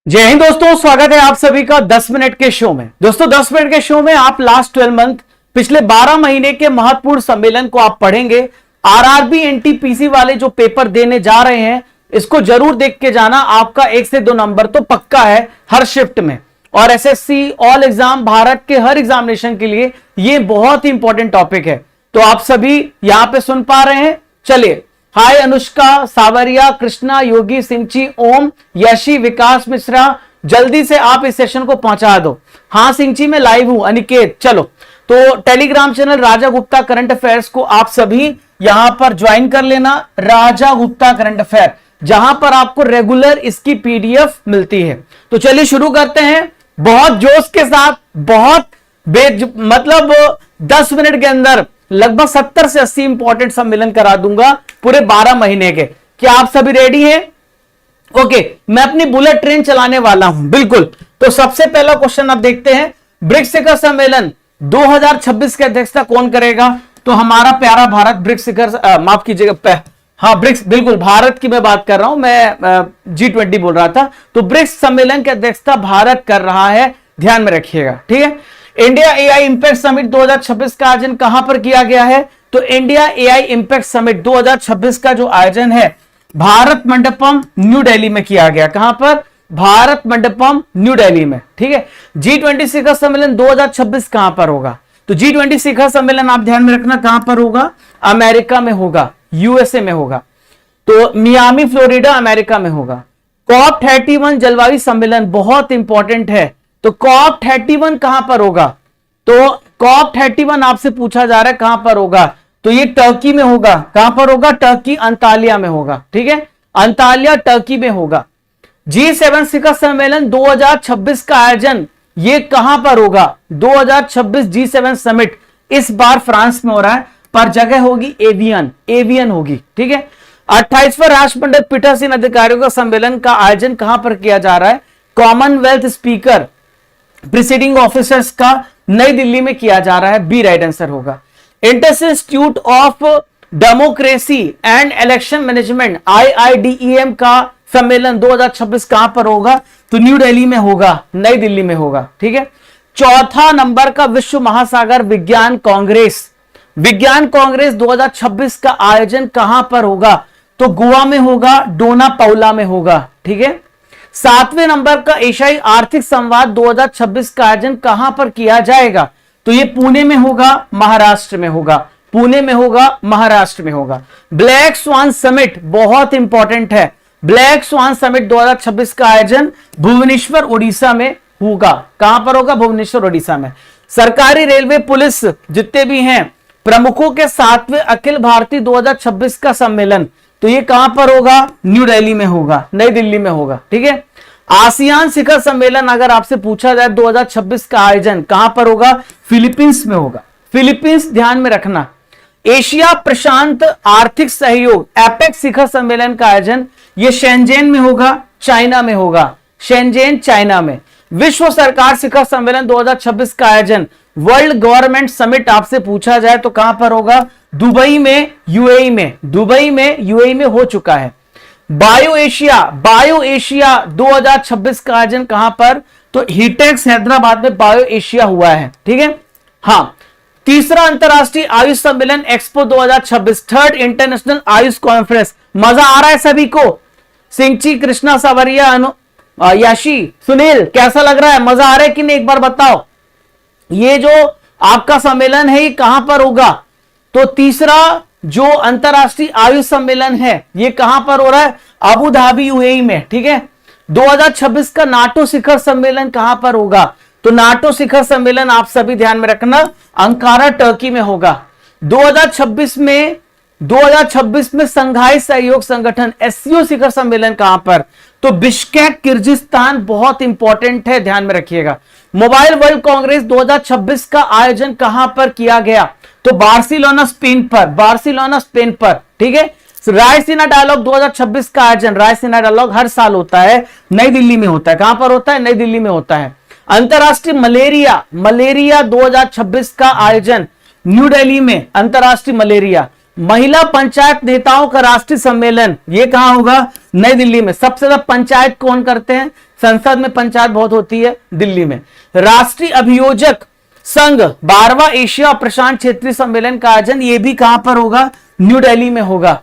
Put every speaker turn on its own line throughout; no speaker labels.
जय हिंद दोस्तों, स्वागत है आप सभी का 10 मिनट के शो में। दोस्तों 10 मिनट के शो में आप लास्ट 12 मंथ पिछले 12 महीने के महत्वपूर्ण सम्मेलन को आप पढ़ेंगे। आरआरबी एनटीपीसी वाले जो पेपर देने जा रहे हैं इसको जरूर देख के जाना, आपका 1 से 2 नंबर तो पक्का है हर शिफ्ट में। और एसएससी ऑल एग्जाम भारत के हर एग्जामिनेशन के लिए ये बहुत ही इंपॉर्टेंट टॉपिक है, तो आप सभी यहां पे सुन पा रहे हैं। चलिए, हाय अनुष्का, सावरिया, कृष्णा, योगी, सिंची, ओम, यशी, विकास मिश्रा, जल्दी से आप इस सेशन को पहुंचा दो। हाँ सिंची में लाइव हूं। अनिकेत, चलो तो टेलीग्राम चैनल राजा गुप्ता करंट अफेयर्स को आप सभी यहां पर ज्वाइन कर लेना। राजा गुप्ता करंट अफेयर, जहां पर आपको रेगुलर इसकी पीडीएफ मिलती है। तो चलिए शुरू करते हैं बहुत जोश के साथ। बहुत मतलब 10 मिनट के अंदर लगभग 70 से 80 इंपॉर्टेंट सम्मेलन करा दूंगा पूरे 12 महीने के। क्या आप सभी रेडी हैं? ओके, मैं अपनी बुलेट ट्रेन चलाने वाला हूं। बिल्कुल, तो सबसे पहला क्वेश्चन आप देखते हैं, ब्रिक्स शिखर सम्मेलन 2026 की अध्यक्षता कौन करेगा? तो हमारा प्यारा भारत ब्रिक्स शिखर, माफ कीजिएगा, हाँ ब्रिक्स, बिल्कुल भारत की मैं बात कर रहा हूं, मैं G20 बोल रहा था। तो ब्रिक्स सम्मेलन की अध्यक्षता भारत कर रहा है, ध्यान में रखिएगा, ठीक है। इंडिया एआई इंपैक्ट समिट 2026 का आयोजन कहां पर किया गया है? तो इंडिया एआई इंपैक्ट समिट 2026 का जो आयोजन है भारत मंडपम न्यू दिल्ली में किया गया। कहां पर? भारत मंडपम न्यू दिल्ली में, ठीक है। G20 शिखर सम्मेलन 2026 कहां पर होगा? तो G20 शिखर सम्मेलन आप ध्यान में रखना कहां पर होगा? अमेरिका में होगा, यूएसए में होगा। तो मियामी फ्लोरिडा अमेरिका में होगा। COP31 जलवायु सम्मेलन बहुत इंपॉर्टेंट है, तो COP31 कहां पर होगा? तो COP31 आपसे पूछा जा रहा है कहां पर होगा? तो ये टर्की में होगा। कहां पर होगा? टर्की, अंतालिया में होगा, ठीक है। अंतालिया टर्की में होगा। G7 शिखर सम्मेलन 2026 का आयोजन ये कहां पर होगा? 2026 G7 समिट इस बार फ्रांस में हो रहा है, पर जगह होगी एवियन होगी, ठीक है। 28वां राष्ट्रमंडल पीठासीन अधिकारियों का सम्मेलन का आयोजन कहां पर किया जा रहा है? कॉमनवेल्थ स्पीकर प्रिसीडिंग ऑफिसर्स का नई दिल्ली में किया जा रहा है, बी राइट आंसर होगा। Institute of democracy and election management IIDEM का सम्मेलन 2026 कहां पर होगा? तो न्यू दिल्ली में होगा, नई दिल्ली में होगा, ठीक है। चौथा नंबर का विश्व महासागर विज्ञान कांग्रेस 2026 का आयोजन कहां पर होगा? तो गोवा में होगा, डोना पाउला में होगा, ठीक है। 7वें नंबर का एशियाई आर्थिक संवाद 2026 का आयोजन कहां पर किया जाएगा? तो ये पुणे में होगा, महाराष्ट्र में होगा, पुणे में होगा, महाराष्ट्र में होगा। ब्लैक स्वान समिट बहुत इंपॉर्टेंट है। ब्लैक स्वान समिट 2026 का आयोजन भुवनेश्वर ओडिशा में होगा। कहां पर होगा? भुवनेश्वर ओडिशा में। सरकारी रेलवे पुलिस जितने भी हैं प्रमुखों के 7वें अखिल भारतीय 2026 का सम्मेलन, तो ये कहां पर होगा? न्यू दिल्ली में होगा, नई दिल्ली में होगा, ठीक है। आसियान शिखर सम्मेलन अगर आपसे पूछा जाए 2026 का आयोजन कहां पर होगा? फिलीपींस में होगा, फिलीपींस ध्यान में रखना। एशिया प्रशांत आर्थिक सहयोग एपेक शिखर सम्मेलन का आयोजन ये शेंजेन में होगा, चाइना में होगा, शेंजेन चाइना में। विश्व सरकार शिखर सम्मेलन 2026 का आयोजन वर्ल्ड गवर्नमेंट समिट आपसे पूछा जाए तो कहां पर होगा? दुबई में, यूएई में, दुबई में, यूएई में हो चुका है। बायो एशिया 2026 का आयोजन कहां पर? तो हीटेक्स हैदराबाद में बायो एशिया हुआ है, ठीक है। हाँ, तीसरा अंतरराष्ट्रीय आयुष सम्मेलन expo 2026, third international Ayush conference. मजा आ रहा है सभी को? सिंची, कृष्णा, सावरिया, याशी, सुनील, कैसा लग रहा है? मजा आ रहा है कि नहीं? एक बार बताओ, ये जो आपका सम्मेलन है ये कहां पर होगा? तो तीसरा जो अंतरराष्ट्रीय आयुष सम्मेलन है ये कहां पर हो रहा है? अबू धाबी, यूएई में, ठीक है। 2026 का नाटो शिखर सम्मेलन कहां पर होगा? तो नाटो शिखर सम्मेलन आप सभी ध्यान में रखना, अंकारा टर्की में होगा। 2026 में संघाई सहयोग संगठन SCO शिखर सम्मेलन कहां पर? तो बिश्केक, किर्गिस्तान, बहुत इंपॉर्टेंट है, ध्यान में रखिएगा। मोबाइल वर्ल्ड कांग्रेस 2026 का आयोजन कहां पर किया गया? तो बार्सिलोना स्पेन पर, ठीक है। रायसीना डायलॉग 2026 का आयोजन, रायसीना डायलॉग हर साल होता है, नई दिल्ली में होता है। कहां पर होता है? नई दिल्ली में होता है। अंतरराष्ट्रीय मलेरिया 2026 का आयोजन न्यू दिल्ली में, अंतरराष्ट्रीय मलेरिया। महिला पंचायत नेताओं का राष्ट्रीय सम्मेलन ये कहां होगा? नई दिल्ली में। सबसे ज्यादा पंचायत कौन करते हैं? संसद में पंचायत बहुत होती है दिल्ली में। राष्ट्रीय अभियोजक संघ 12वां एशिया प्रशांत क्षेत्रीय सम्मेलन का आयोजन ये भी कहां पर होगा? न्यू दिल्ली में होगा।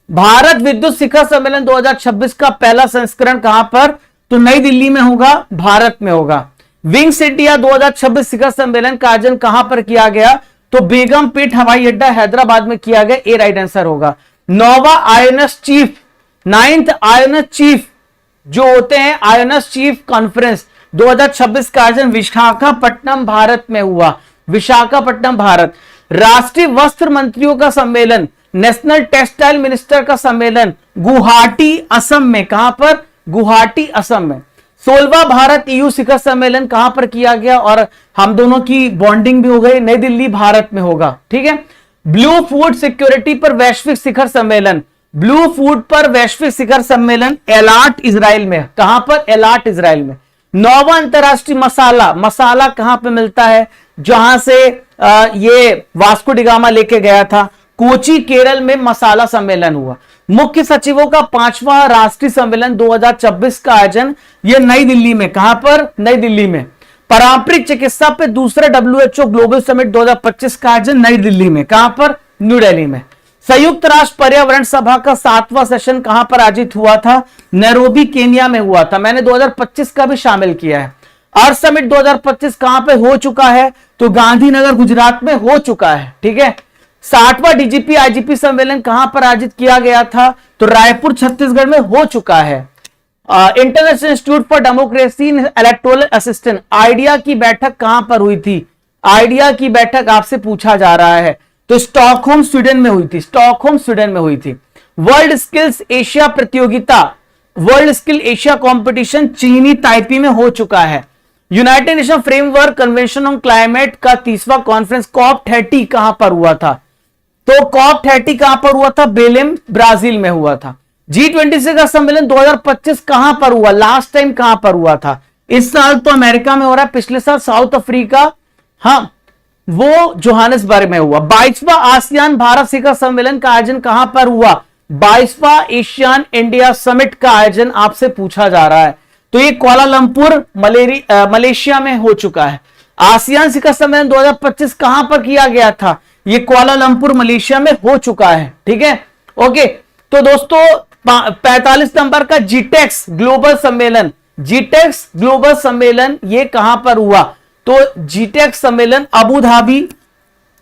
भारत विद्युत शिखर सम्मेलन 2026 का पहला संस्करण कहां पर? तो नई दिल्ली में होगा, भारत में होगा। विंग्स इंडिया 2026 शिखर सम्मेलन का आयोजन कहां पर किया गया? तो बेगमपेट हवाई अड्डा हैदराबाद में किया गया। ए राइट आंसर होगा। 9वां INS chief, 9th INS chief जो होते हैं आईएनएस चीफ कॉन्फ्रेंस 2026 का आयोजन विशाखापट्टनम भारत में हुआ। विशाखापट्टनम भारत। राष्ट्रीय वस्त्र मंत्रियों का सम्मेलन, नेशनल टेक्सटाइल मिनिस्टर का सम्मेलन गुवाहाटी असम में। कहां पर? गुवाहाटी असम में। 16वां भारत ईयू शिखर सम्मेलन कहां पर किया गया? और हम दोनों की बॉन्डिंग भी हो गई, नई दिल्ली भारत में होगा। ठीक है। ब्लू फूड सिक्योरिटी पर वैश्विक शिखर सम्मेलन, ब्लू फूड पर वैश्विक शिखर सम्मेलन एलाट इजराइल में। कहां पर? एलाट इजराइल में। 9वां अंतरराष्ट्रीय मसाला, मसाला कहां पे मिलता है? जहां से ये वास्को डिगामा लेके गया था, कोची केरल में मसाला सम्मेलन हुआ। मुख्य सचिवों का 5वां राष्ट्रीय सम्मेलन 2026 का आयोजन ये नई दिल्ली में। कहां पर? नई दिल्ली में। पारंपरिक चिकित्सा पे दूसरा डब्ल्यूएचओ ग्लोबल समिट 2025 का आयोजन नई दिल्ली में। कहां पर? न्यू दिल्ली में। संयुक्त राष्ट्र पर्यावरण सभा का 7वां सेशन कहां पर आयोजित हुआ था? नैरोबी केन्या में हुआ था। मैंने 2025 का भी शामिल किया है। अर्थ समिट 2025 कहां पे हो चुका है? तो गांधीनगर गुजरात में हो चुका है। ठीक है। 60वां डीजीपी आईजीपी सम्मेलन कहां पर आयोजित किया गया था? तो रायपुर छत्तीसगढ़ में हो चुका है। International institute for democracy electoral assistant idea की बैठक कहां पर हुई थी? आइडिया की बैठक आपसे पूछा जा रहा है तो स्टॉकहोम स्वीडन में हुई थी। स्टॉकहोम स्वीडन में हुई थी। वर्ल्ड स्किल्स एशिया प्रतियोगिता, वर्ल्ड स्किल एशिया कंपटीशन चीनी ताइपी में हो चुका है। United nation framework convention on climate का 30वां कॉन्फ्रेंस COP30 कहां पर हुआ था? तो COP30 कहां पर हुआ था? बेलेम ब्राजील में हुआ था। G20 का सम्मेलन 2025 कहां पर हुआ? लास्ट टाइम कहां पर हुआ था? इस साल तो अमेरिका में हो रहा है, पिछले साल साउथ अफ्रीका, हाँ वो जोहानिसबर्ग में हुआ। 22वां आसियान भारत शिखर सम्मेलन का आयोजन कहां पर हुआ? 22वां एशियन इंडिया समिट का आयोजन आपसे पूछा जा रहा है तो ये कुआलालंपुर मलेशिया में हो चुका है। आसियान शिखर सम्मेलन 2025 कहां पर किया गया था? ये कुआलालंपुर मलेशिया में हो चुका है। ठीक है। ओके, तो दोस्तों 45 नंबर का जीटेक्स ग्लोबल सम्मेलन, जीटेक्स ग्लोबल सम्मेलन ये कहां पर हुआ? तो जीटेक्स सम्मेलन अबू धाबी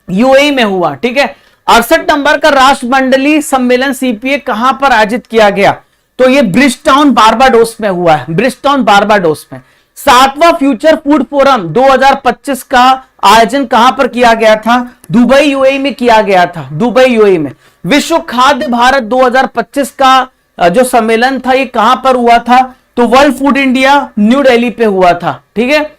यूएई में हुआ। ठीक है। 68 नंबर का राष्ट्रमंडलीय सम्मेलन सीपीए कहां पर आयोजित किया गया? तो ये ब्रिजटाउन बारबाडोस में हुआ है। ब्रिजटाउन बारबाडोस में। 7वां फ्यूचर फूड फोरम 2025 का आयोजन कहां पर किया गया था? दुबई यूएई में किया गया था। दुबई यूएई में। विश्व खाद्य भारत 2025 का जो सम्मेलन था ये कहां पर हुआ था? तो world food India new Delhi पे हुआ था। ठीक है।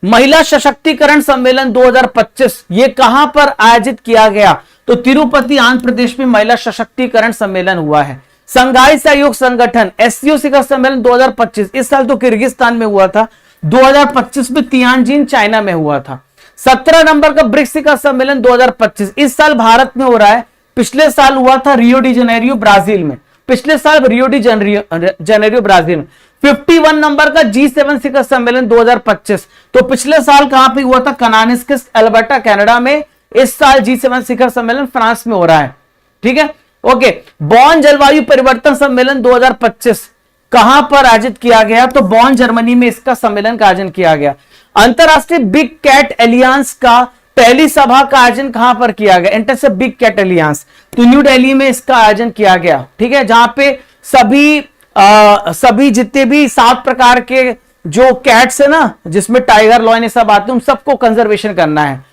महिला सशक्तिकरण सम्मेलन 2025 ये कहां पर आयोजित किया गया? तो तिरुपति आंध्र प्रदेश में महिला सशक्तिकरण सम्मेलन हुआ है। संघाई सहयोग संगठन एससीओ शिखर सम्मेलन 2025 इस साल तो किर्गिस्तान में हुआ था, 2025 में तियानजिन चाइना में हुआ था। 17 नंबर का ब्रिक्स शिखर सम्मेलन 2025 इस साल भारत में हो रहा है, पिछले साल हुआ था रियो डी जेनेरियो ब्राजील में। पिछले साल रियो डी जेनेरियो ब्राजील में। 51 नंबर का G7 शिखर सम्मेलन 2025 तो पिछले साल कहां पे हुआ था? कनानिस्कस अल्बर्टा कनाडा में। इस साल G7 शिखर सम्मेलन फ्रांस में हो रहा है। ठीक है। ओके, बॉन जलवायु परिवर्तन सम्मेलन 2025 कहां पर आयोजित किया गया? तो बॉन जर्मनी में इसका सम्मेलन का आयोजन किया गया। अंतरराष्ट्रीय बिग कैट एलियंस का पहली सभा का आयोजन कहां पर किया गया? इंटरसे बिग कैट एलियंस तो न्यू दिल्ली में इसका आयोजन किया गया। ठीक है। जहां पे सभी जितने भी 7 प्रकार के जो कैट्स है ना, जिसमें टाइगर लॉयन ये सब आते हैं, उन सबको कंजर्वेशन करना है।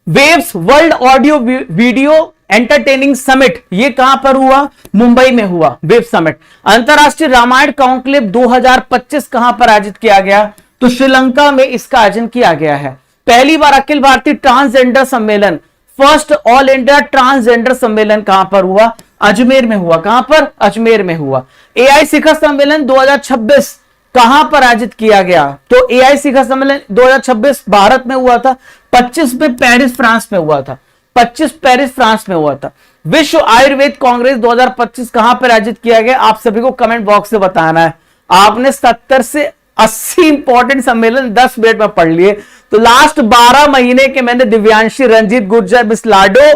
Waves world audio video entertaining summit ये कहां पर हुआ? मुंबई में हुआ वेब समिट। अंतरराष्ट्रीय रामायण कॉन्क्लेव 2025 कहां पर आयोजित किया गया? तो श्रीलंका में इसका आयोजन किया गया है। पहली बार अखिल भारतीय ट्रांसजेंडर सम्मेलन, फर्स्ट ऑल इंडिया ट्रांसजेंडर सम्मेलन कहां पर हुआ? अजमेर में हुआ। कहां पर? अजमेर में हुआ। एआई शिखर सम्मेलन 2026 कहां पर आयोजित किया गया? तो एआई शिखर सम्मेलन 2026 भारत में हुआ था। 25 में पेरिस फ्रांस में हुआ था। 25 पेरिस फ्रांस में हुआ था। विश्व आयुर्वेद कांग्रेस 2025 कहां पर आयोजित किया गया? आप सभी को कमेंट बॉक्स से बताना है। आपने 70 से 80 इंपॉर्टेंट सम्मेलन 10 मिनट में पढ़ लिए। तो लास्ट 12 महीने के मैंने दिव्यांशी, रंजीत गुर्जर, मिस लाडो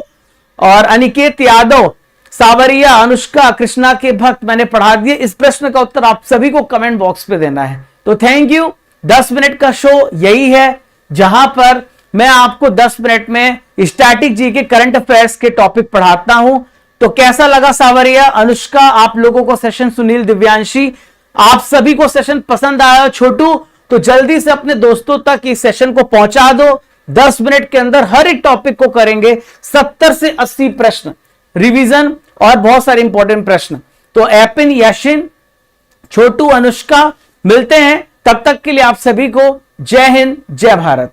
और अनिकेत यादव, सावरिया, अनुष्का, कृष्णा के भक्त मैंने पढ़ा दिए। इस प्रश्न का उत्तर आप सभी को कमेंट बॉक्स पे देना है। तो थैंक यू। 10 मिनट का शो यही है जहां पर मैं आपको 10 मिनट में स्टैटिक जी के करंट अफेयर्स के टॉपिक पढ़ाता हूं। तो कैसा लगा सावरिया, अनुष्का, आप लोगों को सेशन? सुनील, दिव्यांशी, आप सभी को सेशन पसंद आया? छोटू, तो जल्दी से अपने दोस्तों तक इस सेशन को पहुंचा दो। 10 मिनट के अंदर हर एक टॉपिक को करेंगे। 70 से 80 प्रश्न, रिवीजन और बहुत सारे इंपॉर्टेंट प्रश्न। तो एपिन, यशिन, छोटू, अनुष्का, मिलते हैं। तब तक के लिए आप सभी को जय हिंद, जय भारत।